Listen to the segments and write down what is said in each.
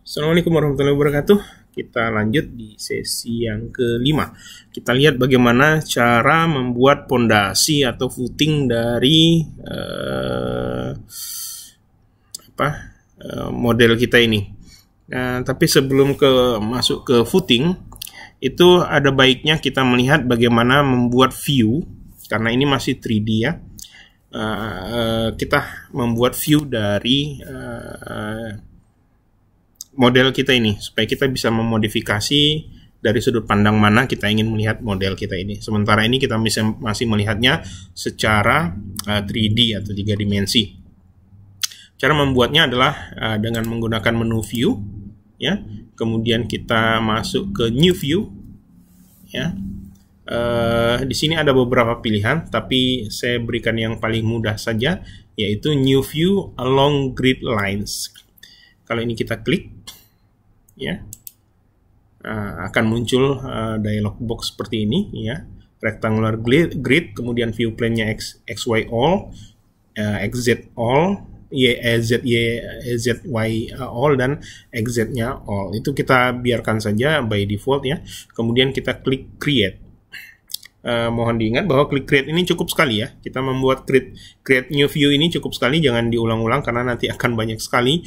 Assalamualaikum warahmatullahi wabarakatuh. Kita lanjut di sesi yang kelima. Kita lihat bagaimana cara membuat pondasi atau footing dari model kita ini. Tapi sebelum masuk ke footing, itu ada baiknya kita melihat bagaimana membuat view, karena ini masih 3D ya. Kita membuat view dari model kita ini supaya kita bisa memodifikasi dari sudut pandang mana kita ingin melihat model kita ini. Sementara ini kita masih melihatnya secara 3D atau 3 dimensi. Cara membuatnya adalah dengan menggunakan menu view ya. Kemudian kita masuk ke new view ya. Di sini ada beberapa pilihan, tapi saya berikan yang paling mudah saja, yaitu new view along grid lines. Kalau ini kita klik, ya, akan muncul dialog box seperti ini, ya, rectangular grid, kemudian view plane-nya XY all, XZ all, ZY all, dan XZ-nya all. Itu kita biarkan saja by default ya. Kemudian kita klik create. Mohon diingat bahwa klik create ini cukup sekali ya. Kita membuat create new view ini cukup sekali, jangan diulang-ulang karena nanti akan banyak sekali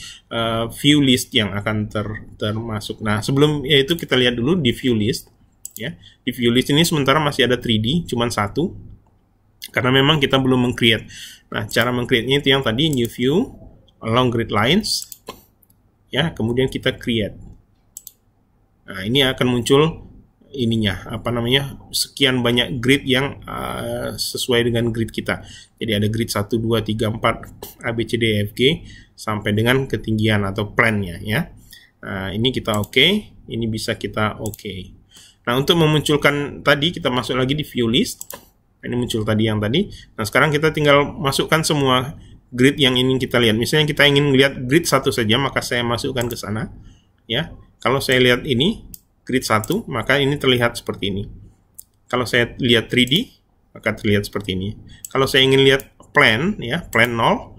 view list yang akan termasuk. Nah, sebelum itu kita lihat dulu di view list ya. Di view list ini sementara masih ada 3D, cuman satu. Karena memang kita belum meng-create. Nah, cara meng-create-nya itu yang tadi new view along grid lines ya, kemudian kita create. Nah, ini akan muncul ininya, sekian banyak grid yang sesuai dengan grid kita. Jadi ada grid 1, 2, 3, 4 A, B, C, D, E, F, G sampai dengan ketinggian atau plan-nya ya. Nah, ini kita oke, ini bisa kita oke. Nah, untuk memunculkan tadi kita masuk lagi di view list. Ini muncul tadi yang tadi. Nah, sekarang kita tinggal masukkan semua grid yang ingin kita lihat. Misalnya kita ingin lihat grid 1 saja, maka saya masukkan ke sana ya. Kalau saya lihat ini grid 1, maka ini terlihat seperti ini. Kalau saya lihat 3D, maka terlihat seperti ini. Kalau saya ingin lihat plan, ya, plan 0,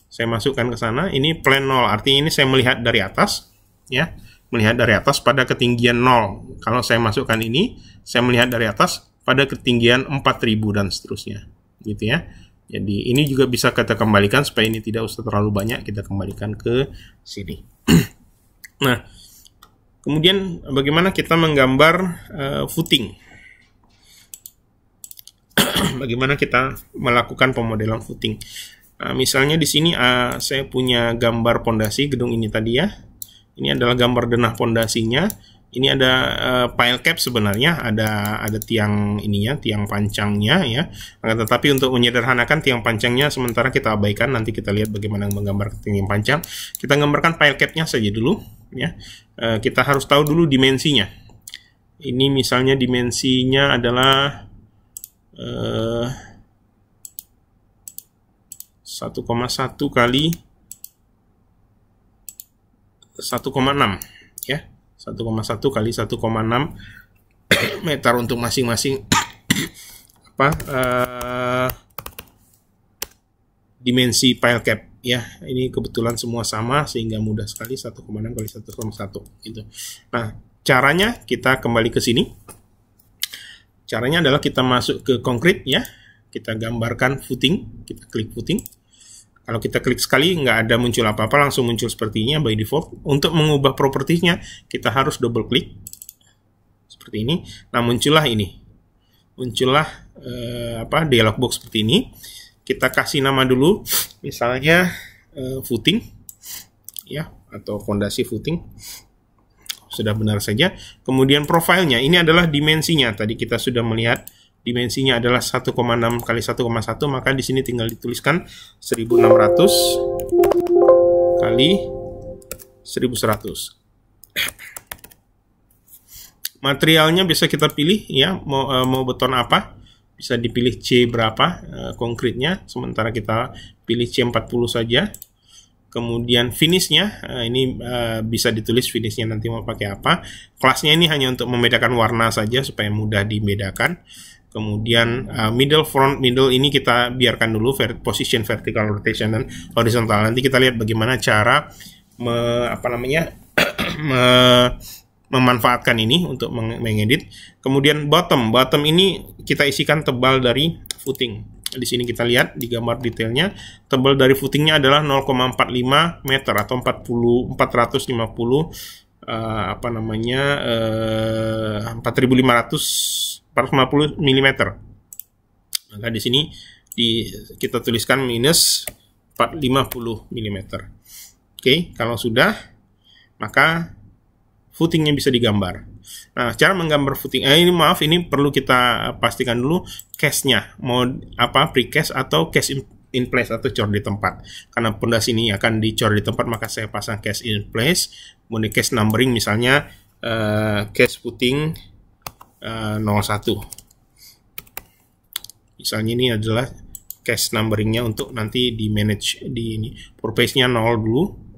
saya masukkan ke sana. Ini plan 0, artinya ini saya melihat dari atas, ya, melihat dari atas pada ketinggian 0. Kalau saya masukkan ini, saya melihat dari atas pada ketinggian 4000 dan seterusnya, gitu ya. Jadi ini juga bisa kita kembalikan supaya ini tidak usah terlalu banyak, kita kembalikan ke sini. Nah, kemudian bagaimana kita menggambar footing? Bagaimana kita melakukan pemodelan footing? Misalnya di sini saya punya gambar pondasi gedung ini tadi ya. Ini adalah gambar denah pondasinya. Ini ada pile cap sebenarnya, ada tiang ini ya, tiang pancangnya ya. Tetapi untuk menyederhanakan tiang pancangnya sementara kita abaikan, nanti kita lihat bagaimana menggambar tiang pancang. Kita gambarkan pile cap-nya saja dulu ya. Kita harus tahu dulu dimensinya. Ini misalnya dimensinya adalah 1,1 kali 1,6 ya. 1,1 kali 1,6 meter untuk masing-masing dimensi pile cap ya. Ini kebetulan semua sama sehingga mudah sekali, 1,6 kali 1,1 gitu. Nah, caranya kita kembali ke sini. Caranya adalah kita masuk ke concrete ya. Kita gambarkan footing, kita klik footing. Kalau kita klik sekali nggak ada muncul apa-apa, langsung muncul seperti ini by default. Untuk mengubah propertinya kita harus double klik seperti ini. Nah, muncullah ini, dialog box seperti ini. Kita kasih nama dulu, misalnya footing ya, atau fondasi footing. Sudah benar saja. Kemudian profilnya, ini adalah dimensinya. Tadi kita sudah melihat dimensinya adalah 1,6 kali 1,1, maka di sini tinggal dituliskan 1600 kali 1100. Materialnya bisa kita pilih ya, mau beton apa, bisa dipilih C berapa konkretnya, sementara kita pilih C40 saja. Kemudian finishnya, ini bisa ditulis finishnya nanti mau pakai apa. Kelasnya ini hanya untuk membedakan warna saja supaya mudah dibedakan. Kemudian middle, front, middle ini kita biarkan dulu, position, vertical, rotation, dan horizontal. Nanti kita lihat bagaimana cara memanfaatkan ini untuk mengedit. Kemudian bottom ini kita isikan tebal dari footing. Di sini kita lihat di gambar detailnya, tebal dari footingnya adalah 0,45 meter atau 450 4.550 mm. Maka di sini kita tuliskan minus 450 mm. Oke, kalau sudah, maka footingnya bisa digambar. Nah, cara menggambar footing, ini perlu kita pastikan dulu case-nya, mau precast atau case in place atau cor di tempat. Karena pondasi ini akan dicor di tempat, maka saya pasang case in place. Kemudian case numbering, misalnya case footing 01. Misalnya ini adalah case numberingnya untuk nanti di manage di ini. Purpose-nya 0 dulu.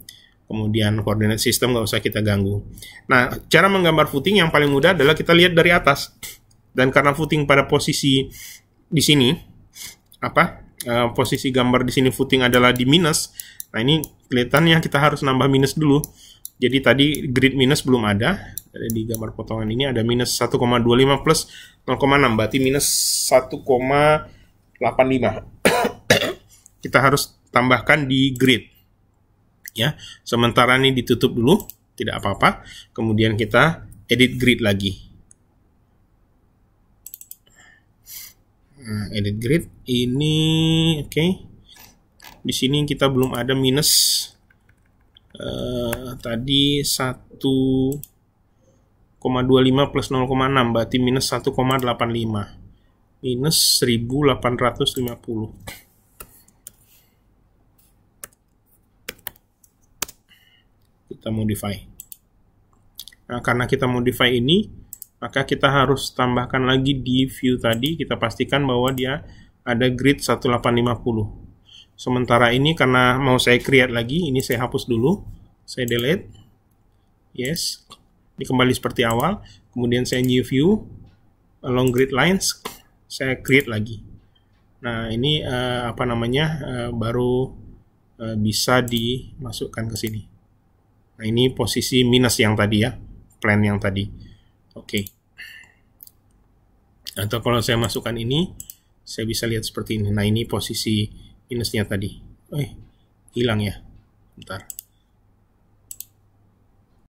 Kemudian koordinat sistem nggak usah kita ganggu. Nah, cara menggambar footing yang paling mudah adalah kita lihat dari atas. Dan karena footing pada posisi di sini, posisi gambar di sini footing adalah di minus. Nah, ini kelihatannya kita harus nambah minus dulu. Jadi tadi grid minus belum ada. Di gambar potongan ini ada minus 1,25 plus 0,6, berarti minus 1,85. Kita harus tambahkan di grid. Ya, sementara ini ditutup dulu, tidak apa-apa. Kemudian kita edit grid lagi. Nah, edit grid ini, oke. Di sini kita belum ada minus. Tadi 1,25 plus 0,6, berarti minus 1,85. Minus 1850. Kita modify. Nah, karena kita modify ini, maka kita harus tambahkan lagi di view tadi, kita pastikan bahwa dia ada grid 1850. Sementara ini karena mau saya create lagi, ini saya hapus dulu, saya delete. Yes. Ini kembali seperti awal. Kemudian saya new view, along grid lines, saya create lagi. Nah, ini baru bisa dimasukkan ke sini. Nah, ini posisi minus yang tadi ya, plan yang tadi. Oke. Atau kalau saya masukkan ini, saya bisa lihat seperti ini. Nah, ini posisi minusnya tadi. Hilang ya. Bentar.